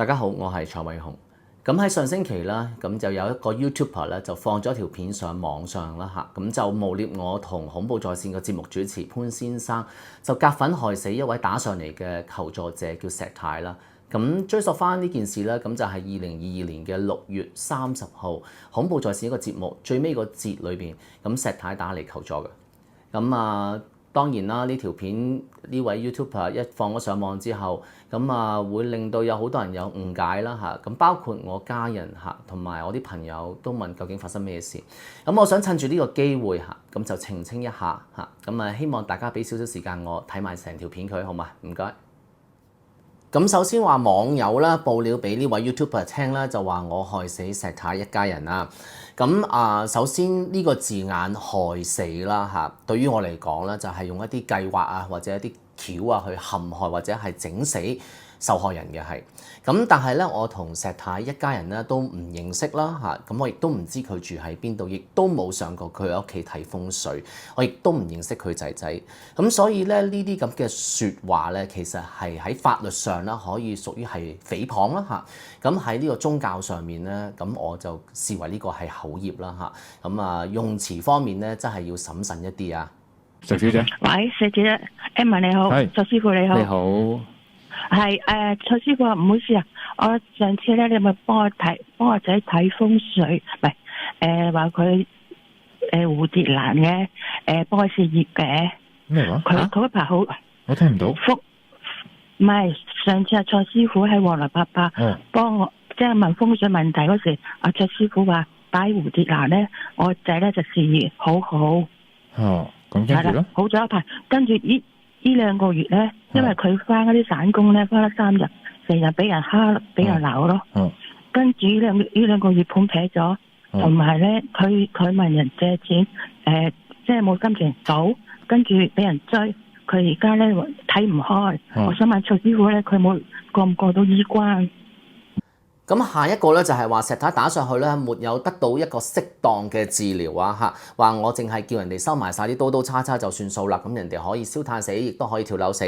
大家好，我係蔡偉雄。咁喺上星期啦，咁就有一個 YouTuber 咧就放咗條片上網上啦嚇，咁就誣蔑我同恐怖在線嘅節目主持潘先生就夾粉害死一位打上嚟嘅求助者叫石太啦。咁追溯翻呢件事咧，咁就係2022年嘅6月30號，恐怖在線一個節目最尾個節裏邊，咁石太打嚟求助嘅。咁當然啦，呢條片呢位 YouTuber 一放咗上網之後，咁會令到有好多人有誤解啦嚇。咁包括我家人嚇，同埋我啲朋友都問究竟發生咩事。咁我想趁住呢個機會嚇，咁就澄清一下嚇。咁希望大家俾少少時間我睇埋成條片佢好嘛？唔該。咁首先話網友啦報料俾呢位 YouTuber 聽啦，就話我害死石太一家人啦。首先呢個字眼害死啦嚇，對於我嚟講咧，就係用一啲計劃啊，或者一啲橋啊去陷害或者係整死受害人嘅係。咁但係咧，我同石太一家人咧都唔認識啦嚇，咁我亦都唔知佢住喺邊度，亦都冇上過佢屋企睇風水，我亦都唔認識佢仔仔。咁所以咧，呢啲咁嘅説話咧，其實係喺法律上啦，可以屬於係誹謗啦嚇。咁喺呢個宗教上面咧，咁我就視為呢個係口業啦嚇。用詞方面咧，真係要審慎一啲啊。石小姐，喂，石姐，Emma 你好，蔡師傅你好，你好，係蔡師傅啊，唔好意思啊，我上次咧你咪幫我仔睇風水，唔係話佢蝴蝶蘭嘅幫佢事業嘅咩話？佢嗰排好，我聽唔到。唔係上次阿蔡師傅喺黃來伯伯幫我即係問風水問題嗰時，阿蔡師傅話擺蝴蝶蘭咧，我仔咧就事業好好。咁跟住咧，好咗一排，跟住呢2個月咧，因為佢翻嗰啲散工咧，翻得3日，成日俾人蝦，俾人鬧咯。跟住呢兩個月盤劈咗，同埋咧，佢問人借錢，即係冇心情數，跟住俾人追，佢而家咧睇唔開。我想問蔡師傅咧，佢冇過唔過到醫關？咁下一個咧就係話石太打上去咧，沒有得到一個適當嘅治療啊嚇，話我淨係叫人哋收埋晒啲刀刀叉叉就算數啦，咁人哋可以燒炭死，亦都可以跳樓死。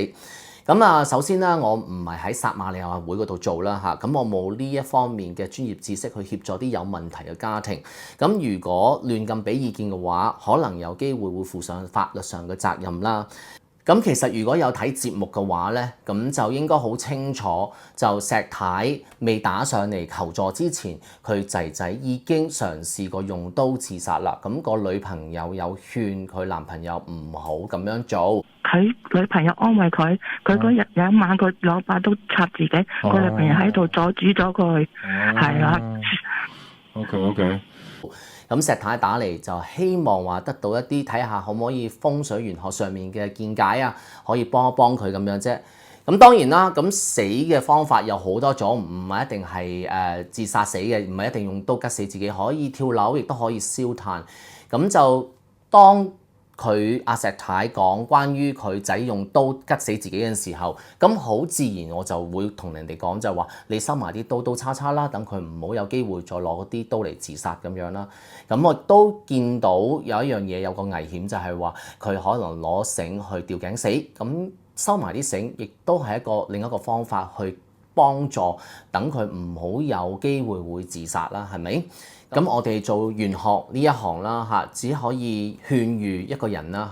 首先咧，我唔係喺撒瑪利亞會嗰度做啦嚇，咁我冇呢一方面嘅專業知識去協助啲有問題嘅家庭。咁如果亂咁俾意見嘅話，可能有機會會負上法律上嘅責任啦。咁其實如果有睇節目嘅話咧，咁就應該好清楚，就石太未打上嚟求助之前，佢仔仔已經嘗試過用刀自殺啦。咁個女朋友有勸佢男朋友唔好咁樣做。佢女朋友安慰佢，佢嗰日有一晚佢攞把刀插自己，個女朋友喺度阻止咗佢，係啦。OK。咁石太打嚟就希望話得到一啲睇下可唔可以風水玄學上面嘅見解啊，可以幫一幫佢咁樣啫。咁當然啦，咁死嘅方法有好多種，唔係一定係自殺死嘅，唔係一定用刀吉死自己，可以跳樓，亦都可以燒炭。咁就當阿石太講關於佢仔用刀吉死自己嘅時候，咁好自然我就會同人哋講就係話你收埋啲刀刀叉叉啦，等佢唔好有機會再攞啲刀嚟自殺咁樣啦。咁我都見到有一樣嘢有個危險就係話佢可能攞繩去吊頸死，咁收埋啲繩亦都係另一個方法去幫助等佢唔好有機會會自殺啦，係咪？咁我哋做玄學呢一行啦嚇，只可以勸喻一個人啦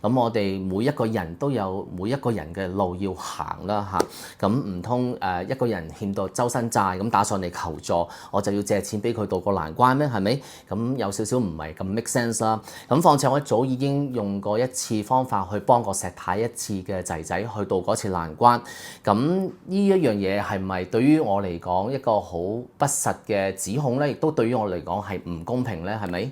嚇。咁我哋每一個人都有每一個人嘅路要行啦嚇。咁唔通一個人欠到周身債咁打上嚟求助，我就要借錢俾佢渡過難關咩？係咪？咁有少少唔係咁 make sense 啦。咁況且我一早已經用過一次方法去幫過石太一次嘅仔仔去渡嗰次難關。咁呢一樣嘢係咪對於我嚟講一個好不實嘅指控咧？亦都對於我嚟講係唔公平咧，係咪？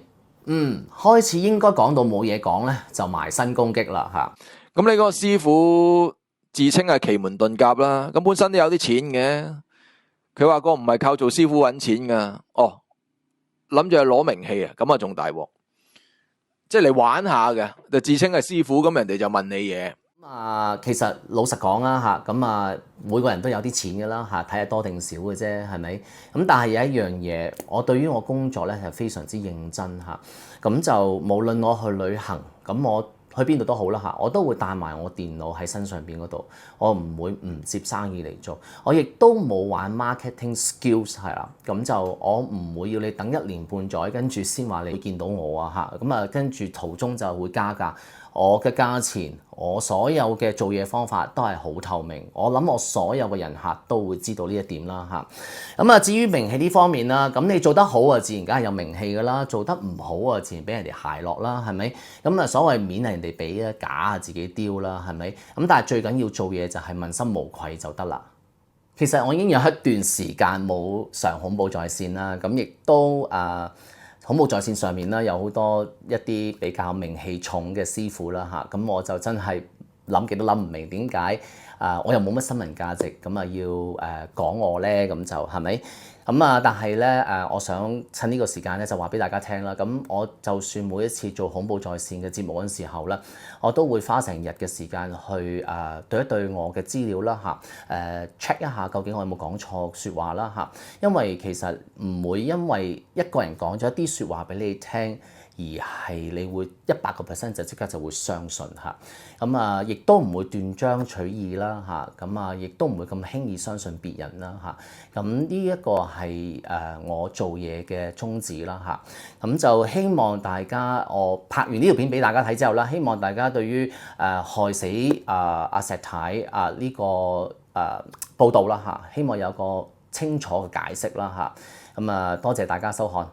開始應該講到冇嘢講咧，就埋身攻擊啦嚇。咁你嗰個師傅自稱係奇門遁甲啦，咁本身都有啲錢嘅。佢話個唔係靠做師傅揾錢噶，諗住係攞名氣啊，咁啊仲大鑊，即係嚟玩下嘅，就自稱係師傅，咁人哋就問你嘢。其實老實講啦嚇，每個人都有啲錢㗎啦嚇，睇下多定少嘅啫，係咪？咁但係有一樣嘢，我對於我工作咧係非常之認真嚇，咁就無論我去旅行，咁我去邊度都好啦嚇，我都會帶埋我電腦喺身上邊嗰度，我唔會唔接生意嚟做，我亦都冇玩 marketing skills 係啦，咁就我唔會要你等1年半載跟住先話你會見到我啊嚇，咁啊跟住途中就會加價。我嘅價錢，我所有嘅做嘢方法都係好透明，我諗我所有嘅人客都會知道呢一點啦嚇。咁啊，至於名氣呢方面啦，咁你做得好啊，自然梗係有名氣噶啦；做得唔好啊，自然俾人哋奚落啦，係咪？咁啊，所謂面係人哋俾啊，假啊自己丟啦，係咪？咁但係最緊要做嘢就係問心無愧就得啦。其實我已經有一段時間冇上恐怖在線啦，咁亦都恐怖在線上面啦，有好多一啲比較名氣重嘅師傅啦嚇，咁我就真係諗極都諗唔明點解我又冇乜新聞價值，咁啊要講我咧，咁就係咪？咁啊，但係咧我想趁呢個時間咧就話俾大家聽啦。咁我就算每一次做恐怖在線嘅節目嗰陣時候咧，我都會花成日嘅時間去對一對我嘅資料啦嚇，check 一下究竟我有冇講錯説話啦嚇。因為其實唔會因為一個人講咗一啲説話俾你聽，而係你會100% 就即刻就會相信嚇，咁啊亦都唔會斷章取義啦嚇，咁啊亦都唔會咁輕易相信別人啦嚇，咁呢一個係我做嘢嘅宗旨啦嚇，咁就希望大家我拍完呢條片俾大家睇之後啦，希望大家對於害死阿石太呢個報導啦嚇，希望有個清楚嘅解釋啦嚇，咁啊多謝大家收看。